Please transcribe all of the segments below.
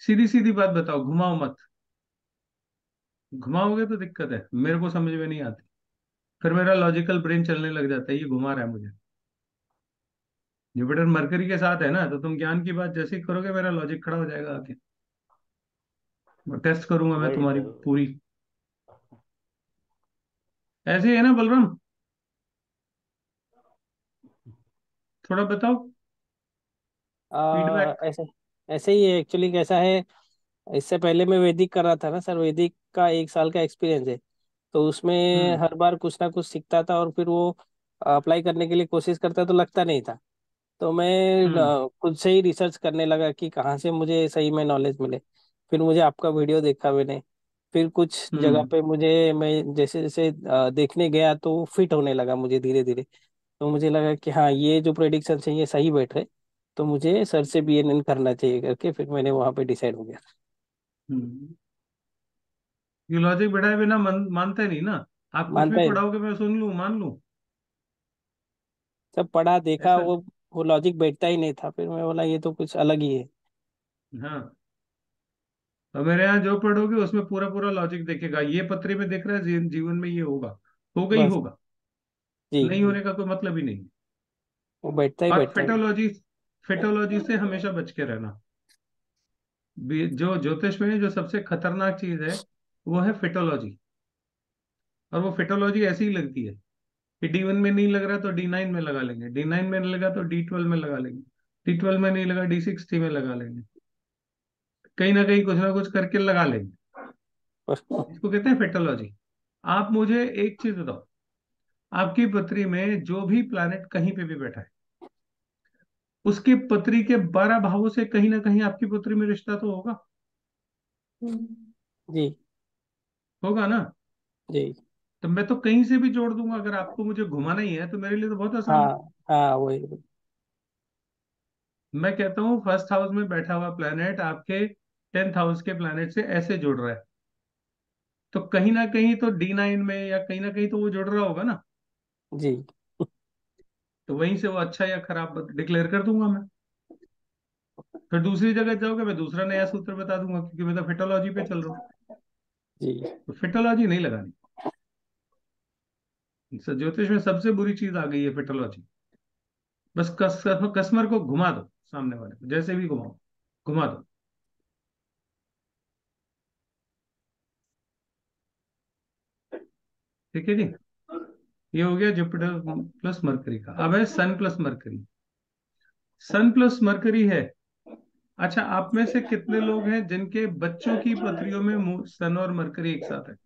सीधी सीधी बात बताओ, घुमाओ मत। घुमाओगे तो दिक्कत है, मेरे को समझ में नहीं आती। फिर मेरा लॉजिकल ब्रेन चलने लग जाता है, ये घुमा रहा है मुझे। जुपिटर मरकरी के साथ है ना, तो तुम ज्ञान की बात जैसे ही करोगे मेरा लॉजिक खड़ा हो जाएगा आके। टेस्ट करूंगा मैं वही तुम्हारी तो। पूरी। ऐसे ही है ना बलराम? थोड़ा बताओ फीडबैक। ऐसे ऐसे ही है एक्चुअली। कैसा है, इससे पहले मैं वैदिक कर रहा था ना सर, वैदिक का 1 साल का एक्सपीरियंस है। तो उसमें हम्म। हर बार कुछ ना कुछ सीखता था और फिर वो अप्लाई करने के लिए कोशिश करता तो लगता नहीं था। तो मैं हम्म। खुद से ही रिसर्च करने लगा कि कहाँ से मुझे सही में नॉलेज मिले। फिर मुझे आपका वीडियो देखा मैंने। फिर कुछ जगह हम्म। पे मुझे, मैं जैसे जैसे देखने गया तो फिट होने लगा मुझे धीरे धीरे। तो मुझे लगा कि हाँ, ये जो प्रेडिक्शन है ये सही बैठ रहे। तो मुझे सर से बीएनएन करना चाहिए करके फिर मैंने वहां पे डिसाइड हो गया। हम्म। ये लॉजिक बैठाए बिना मानते नहीं ना। आप कुछ भी मानता है। पढ़ाओगे मैं सुन लूं, मान लूं। सब पढ़ा देखा, ऐसा। वो लॉजिक बैठता ही नहीं था। फिर मैं बोला ये तो कुछ अलग ही है। हाँ। और मेरे यहाँ जो पढ़ोगे उसमें पूरा पूरा लॉजिक देखेगा, ये पत्री में देख रहा है जीवन में ये होगा, होगा ही बस। होगा। जी नहीं जी। होने का कोई मतलब ही नहीं। वो बैठता ही और बैठता है। फेटोलॉजी, फेटोलॉजी से हमेशा बच के रहना। जो ज्योतिष में जो सबसे खतरनाक चीज है वो है फेटोलॉजी। और वो फेटोलॉजी ऐसी ही लगती है कि D1 में नहीं लग रहा तो D9 में लगा लेंगे, D9 में नहीं लगा तो D12 में लगा लेंगे, D12 में नहीं लगा D60 में लगा लेंगे। कहीं ना कुछ करके लगा लेंगे। बस। इसको कहते हैं फेटोलॉजी। आप मुझे एक चीज बताओ, आपकी पत्री में जो भी प्लैनेट कहीं पे भी बैठा है, उसकी पत्री के 12 भावों से कहीं ना कहीं आपकी पत्री में रिश्ता तो होगा। जी होगा ना? जी। तो मैं तो कहीं से भी जोड़ दूंगा, अगर आपको मुझे घुमाना ही है तो मेरे लिए तो बहुत आसान है। हाँ हाँ, वही। मैं कहता हूँ फर्स्ट हाउस में बैठा हुआ प्लैनेट आपके 10th हाउस के प्लैनेट से ऐसे जुड़ रहा है, तो कहीं ना कहीं तो D9 में या कहीं ना कहीं तो वो जुड़ रहा होगा ना। जी तो वहीं से वो अच्छा या खराब डिक्लेयर कर दूंगा मैं। फिर दूसरी जगह जाओगे मैं दूसरा नया सूत्र बता दूंगा, क्योंकि मैं तो फिटोलॉजी पे चल रहा हूँ। जी। तो फिटोलॉजी नहीं लगानी। ज्योतिष में सबसे बुरी चीज आ गई है फिटोलॉजी। बस कस्टमर को घुमा दो, सामने वाले को जैसे भी घुमाओ, घुमा दो। ठीक है जी। ये हो गया जुपिटर प्लस मरकरी का। अब है सन प्लस मरकरी। सन प्लस मरकरी है। अच्छा, आप में से कितने लोग हैं जिनके बच्चों की पत्रियों में सन और मरकरी एक साथ है,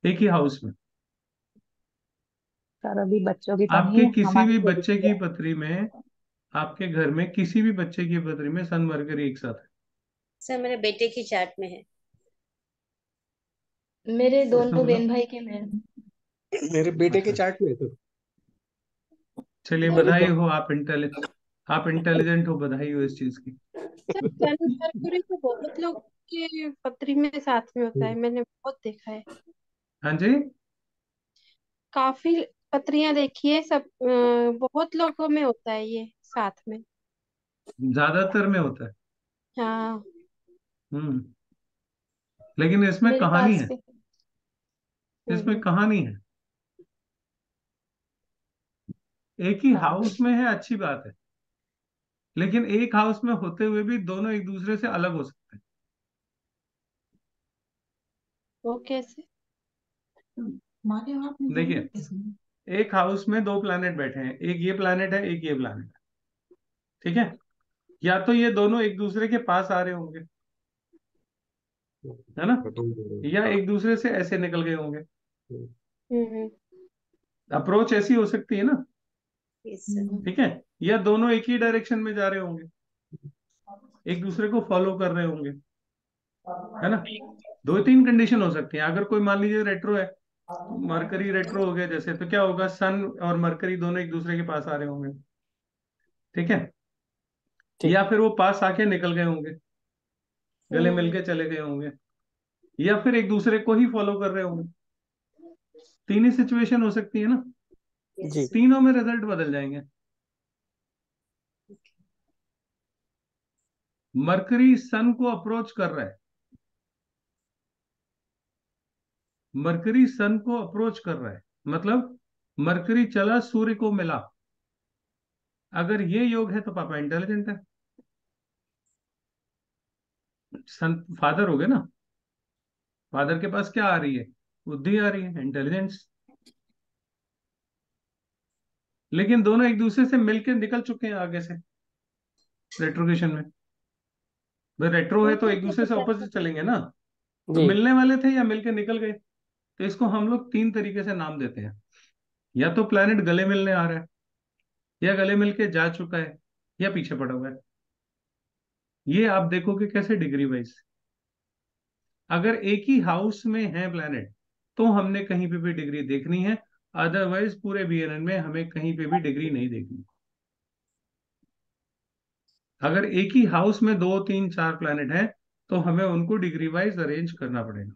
एक ही हाउस में? सर अभी बच्चों की तो आपके नहीं, किसी हमारी भी खुद बच्चे की की है। पत्री में, आपके घर में किसी भी बच्चे की पत्री में सन मरकरी एक साथ सर मेरे बेटे की चार्ट में है। मेरे है? इसमें दोनों बोला। बहन भाई के में। मेरे बेटे के अच्छा, चार्ट में तो चलिए मेरे बधाई दो। हो, आप इंटेलिजेंट हो, बधाई हो इस चीज की। सर सन मरकुरी तो बहुत लोग के पत्री में साथ में होता है, मैंने बहुत देखा है। हाँ जी। काफी पत्रियां देखी है सब, बहुत लोगों में होता है ये साथ में। ज्यादातर में होता है। हाँ। हम्म। लेकिन इसमें मेरे कहानी पास है। भी। इसमें हम्म। कहानी है। एक ही हाँ। हाउस में है, अच्छी बात है। लेकिन एक हाउस में होते हुए भी दोनों एक दूसरे से अलग हो सकते वो कैसे? हमारे हाथ में हैं। थोड़ी देखिए, एक हाउस में दो प्लैनेट बैठे हैं, एक ये प्लैनेट है, एक ये प्लैनेट है। ठीक है? या तो ये दोनों एक दूसरे के पास आ रहे होंगे, है ना? या एक दूसरे से ऐसे निकल गए होंगे। हम्म। अप्रोच ऐसी हो सकती है ना। Yes sir. ठीक है? या दोनों एक ही डायरेक्शन में जा रहे होंगे, एक दूसरे को फॉलो कर रहे होंगे, है ना? दो तीन कंडीशन हो सकती है। अगर कोई मान लीजिए रेट्रो है, मरकरी रेट्रो हो गया जैसे, तो क्या होगा, सन और मरकरी दोनों एक दूसरे के पास आ रहे होंगे। ठीक है? ठीक। या फिर वो पास आके निकल गए होंगे, गले हम्म। मिलके चले गए होंगे, या फिर एक दूसरे को ही फॉलो कर रहे होंगे। तीन ही सिचुएशन हो सकती है ना, जी। तीनों में रिजल्ट बदल जाएंगे। मरकरी सन को अप्रोच कर रहा है, मरकरी सन को अप्रोच कर रहा है, मतलब मरकरी चला सूर्य को मिला। अगर ये योग है तो पापा इंटेलिजेंट है। सन फादर हो गए ना, फादर के पास क्या आ रही है, बुद्धि आ रही है, इंटेलिजेंस। लेकिन दोनों एक दूसरे से मिलकर निकल चुके हैं आगे से रेट्रोगेशन में। भाई रेट्रो है तो ऊपर एक दूसरे कैसे से चढ़ ऑपोजिट सकते चलेंगे ना। तो जी। मिलने वाले थे या मिलके निकल गए। तो इसको हम लोग तीन तरीके से नाम देते हैं। या तो प्लैनेट गले मिलने आ रहा है, या गले मिलके जा चुका है, या पीछे पड़ा हुआ है। ये आप देखोगे कैसे, डिग्री वाइज। अगर एक ही हाउस में है प्लैनेट तो हमने कहीं पे भी डिग्री देखनी है, अदरवाइज पूरे बीएनएन में हमें कहीं पे भी डिग्री नहीं देखनी। अगर एक ही हाउस में दो तीन चार प्लैनेट हैं तो हमें उनको डिग्री वाइज अरेंज करना पड़ेगा,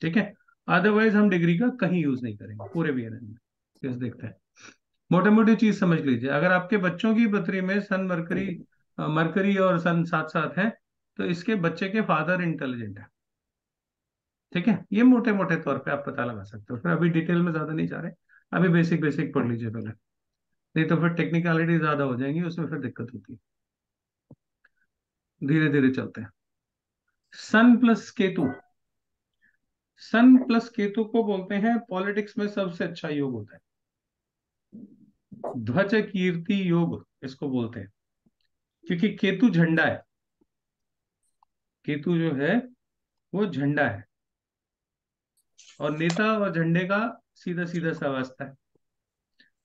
ठीक है। अदरवाइज हम डिग्री का कहीं यूज नहीं करेंगे पूरे बीएनएन में। कैसे देखते हैं, मोटे मोटी चीज समझ लीजिए। अगर आपके बच्चों की पथरी में सन मरकरी, मरकरी और सन साथ साथ है, तो इसके बच्चे के फादर इंटेलिजेंट है, ठीक है। ये मोटे मोटे तौर पे आप पता लगा सकते हो, फिर अभी डिटेल में ज्यादा नहीं जा रहे। अभी बेसिक बेसिक पढ़ लीजिए पहले, नहीं तो फिर टेक्निकलिटी ज्यादा हो जाएंगी, उसमें फिर दिक्कत होती है। धीरे धीरे चलते हैं। सन प्लस केतु, सन प्लस केतु को बोलते हैं पॉलिटिक्स में सबसे अच्छा योग होता है। ध्वज कीर्ति योग इसको बोलते हैं, क्योंकि केतु झंडा है। केतु जो है वो झंडा है, और नेता और झंडे का सीधा सीधा सा वास्ता है।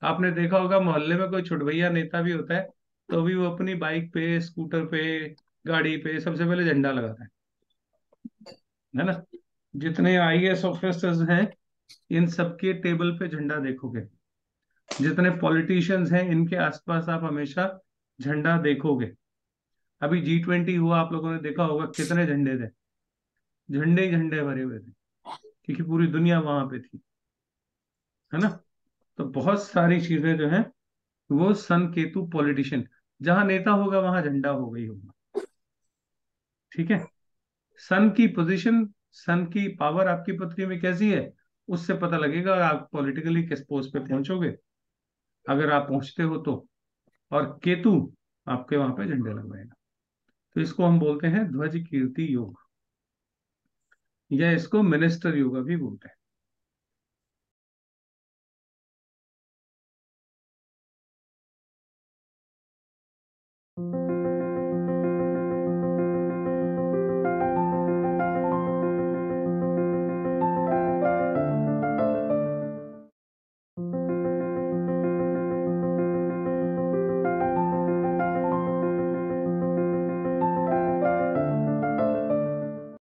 आपने देखा होगा मोहल्ले में कोई छुटभैया नेता भी होता है, तो भी वो अपनी बाइक पे, स्कूटर पे, गाड़ी पे सबसे पहले झंडा लगाता है ना। जितने आईएएस ऑफिसर्स हैं इन सबके टेबल पे झंडा देखोगे, जितने पॉलिटिशियंस हैं इनके आसपास आप हमेशा झंडा देखोगे। अभी G20 हुआ, आप लोगों ने देखा होगा कितने झंडे थे, झंडे ही झंडे भरे हुए थे, क्योंकि पूरी दुनिया वहां पे थी, है ना। तो बहुत सारी चीजें जो है वो सन केतु पॉलिटिशियन, जहां नेता होगा वहां झंडा होगा ही होगा, ठीक है। सन की पोजीशन, सन की पावर आपकी पृथ्वी में कैसी है, उससे पता लगेगा आप पॉलिटिकली किस पोस्ट पे पहुंचोगे, अगर आप पहुंचते हो तो। और केतु आपके वहां पे झंडे लगवाएगा। तो इसको हम बोलते हैं ध्वज कीर्ति योग, या इसको मिनिस्टर योगा भी बोलते हैं।